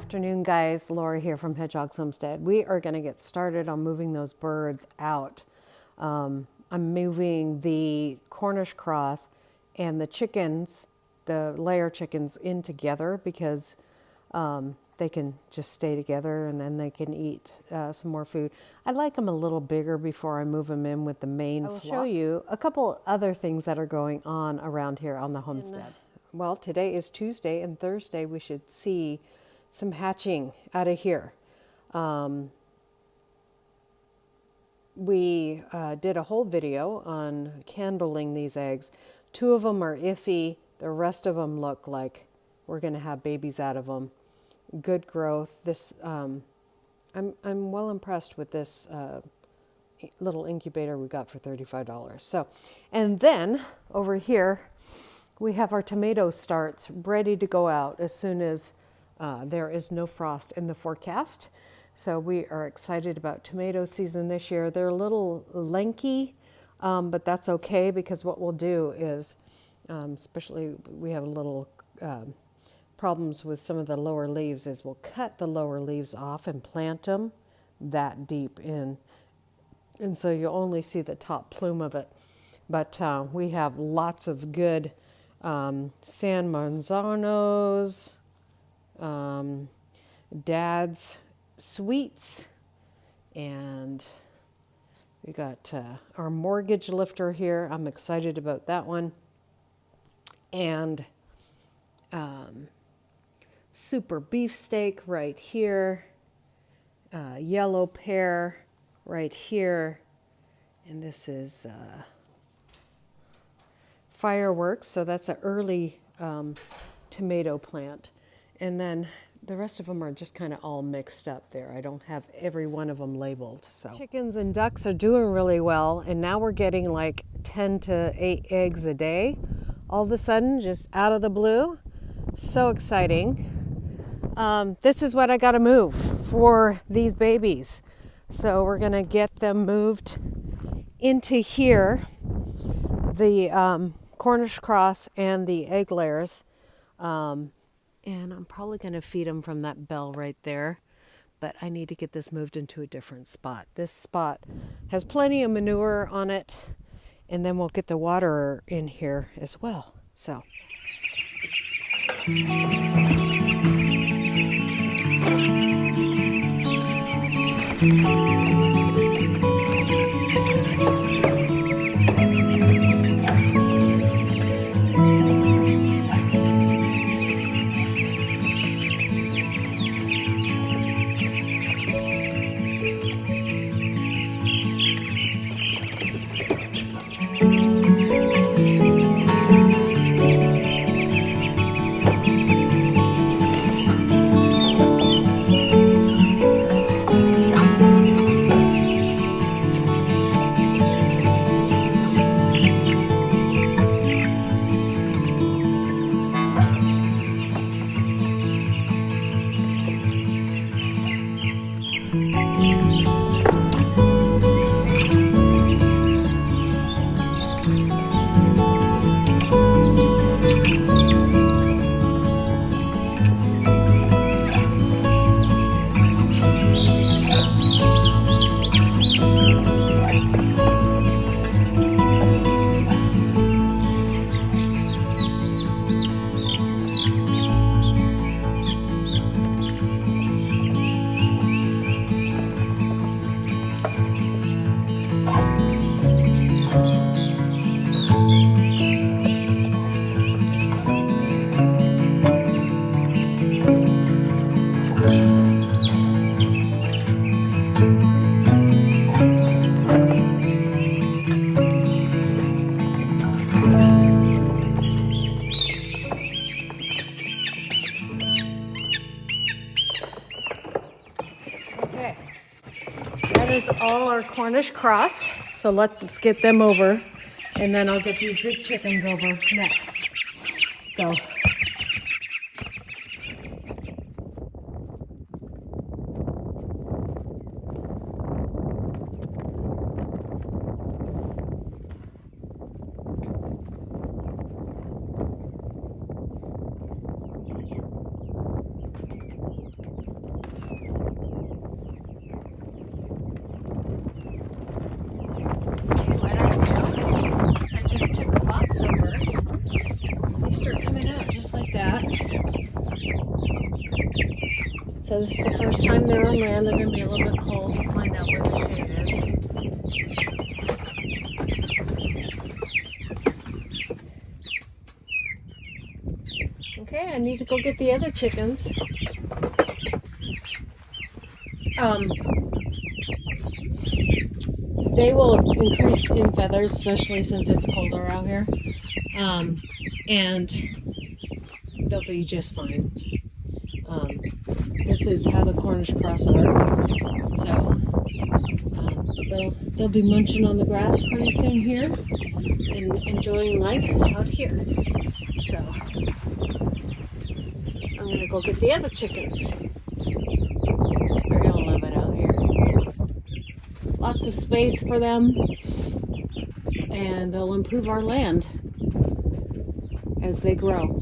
afternoon, guys. Laura here from Hedgehog's Homestead. We are going to get started on moving those birds out. I'm moving the Cornish Cross and the chickens, the layer chickens, in together because they can just stay together and then they can eat some more food. I like them a little bigger before I move them in with the main flock. I will show you a couple other things that are going on around here on the homestead. Well, today is Tuesday, and Thursday we should see some hatching out of here. We did a whole video on candling these eggs. 2 of them are iffy. The rest of them look like we're going to have babies out of them. Good growth. This I'm well impressed with this little incubator we got for $35. So, and then over here we have our tomato starts ready to go out as soon as there is no frost in the forecast. So we are excited about tomato season this year. They're a little lanky, but that's okay because what we'll do is, especially we have a little problems with some of the lower leaves, is we'll cut the lower leaves off and plant them that deep in. And so you'll only see the top plume of it. But we have lots of good San Manzanos, Dad's Sweets, and we got our mortgage lifter here. I'm excited about that one. And super beefsteak right here, yellow pear right here, and this is fireworks, so that's an early tomato plant. And then the rest of them are just kind of all mixed up there. I don't have every one of them labeled. So chickens and ducks are doing really well, and now we're getting like 10 to 8 eggs a day all of a sudden, just out of the blue. So exciting. This is what I got to move for these babies. So we're going to get them moved into here, the Cornish Cross and the egg layers. And I'm probably going to feed them from that bell right there. But I need to get this moved into a different spot. This spot has plenty of manure on it. And then we'll get the water in here as well. So. Okay, that is all our Cornish Cross. So let's get them over, and then I'll get these big chickens over next. So. So this is the first time they're on land. They're going to be a little bit cold. We'll find out where the shade is. Okay, I need to go get the other chickens. They will increase in feathers, especially since it's colder out here. And they'll be just fine. This is how the Cornish Cross are. So they'll be munching on the grass pretty soon here and enjoying life out here. So I'm gonna go get the other chickens. They're gonna love it out here. Lots of space for them, and they'll improve our land as they grow.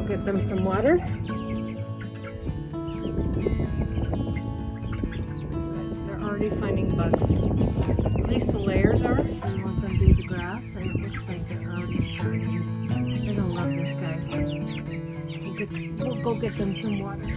Get them some water. They're already finding bugs. At least the layers are. We want them to eat the grass, and it looks like they're already starting. They're gonna love this, guys. We'll go get them some water.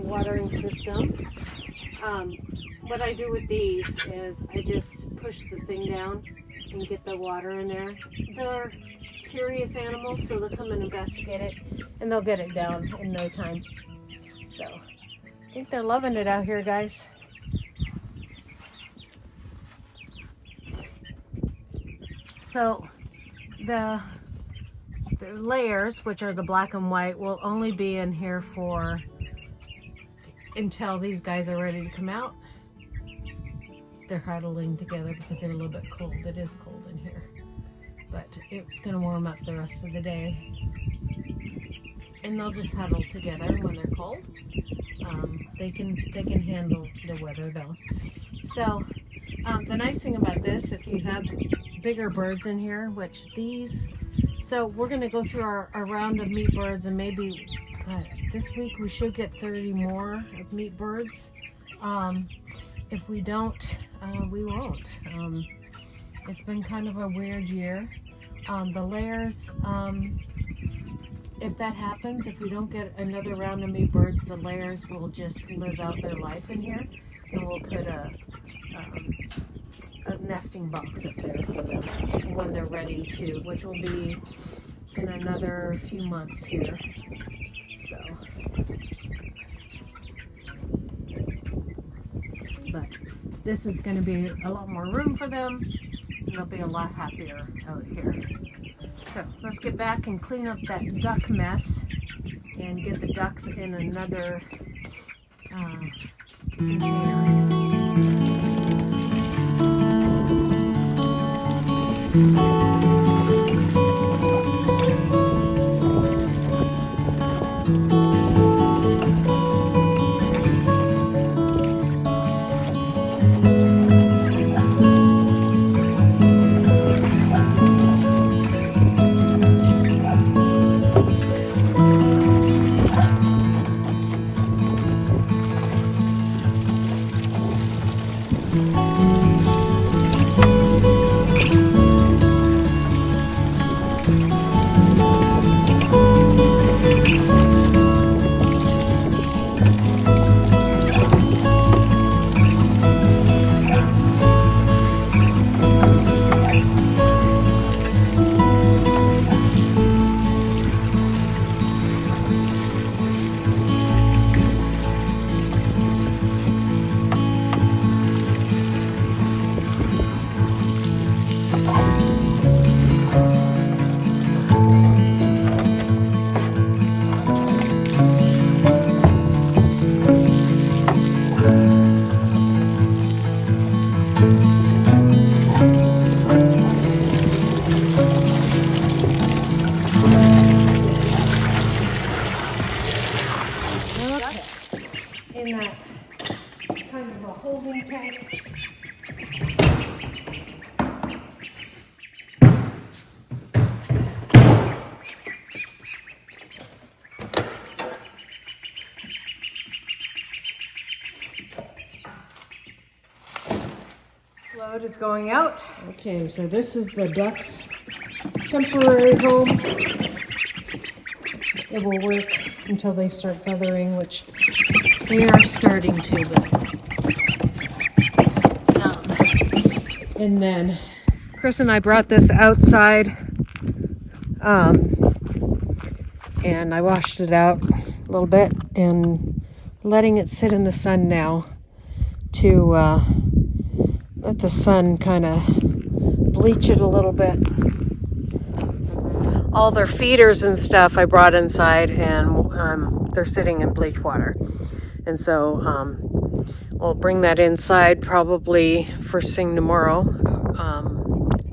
Watering system. What I do with these is I just push the thing down and get the water in there. They're curious animals, so they'll come and investigate it, and they'll get it down in no time. So I think they're loving it out here, guys. So the layers, which are the black and white, will only be in here for until these guys are ready to come out. They're huddling together because they're a little bit cold. It is cold in here, but it's going to warm up the rest of the day, and they'll just huddle together when they're cold. They can handle the weather though. So the nice thing about this, if you have bigger birds in here, which these, so we're going to go through our round of meat birds, and maybe this week we should get 30 more of meat birds. If we don't, we won't. It's been kind of a weird year. The layers, if that happens, if we don't get another round of meat birds, the layers will just live out their life in here, and we'll put a nesting box up there for them when they're ready to, which will be in another few months here. So, but this is going to be a lot more room for them, and they'll be a lot happier out here. So let's get back and clean up that duck mess and get the ducks in another container. In that kind of a holding tank. Load is going out. Okay, so this is the ducks' temporary home. It will work until they start feathering, which they are starting to. And then Chris and I brought this outside, and I washed it out a little bit and letting it sit in the sun now to let the sun kind of bleach it a little bit. All their feeders and stuff I brought inside, and they're sitting in bleach water. And so we'll bring that inside probably first thing tomorrow,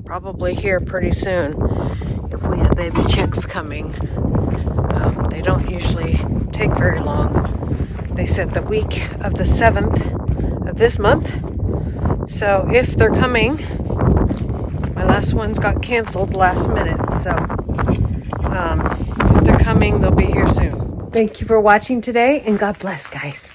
probably here pretty soon if we have baby chicks coming. They don't usually take very long. They said the week of the 7th of this month. So if they're coming, my last ones got canceled last minute, so if they're coming, they'll be here soon. Thank you for watching today, and God bless, guys.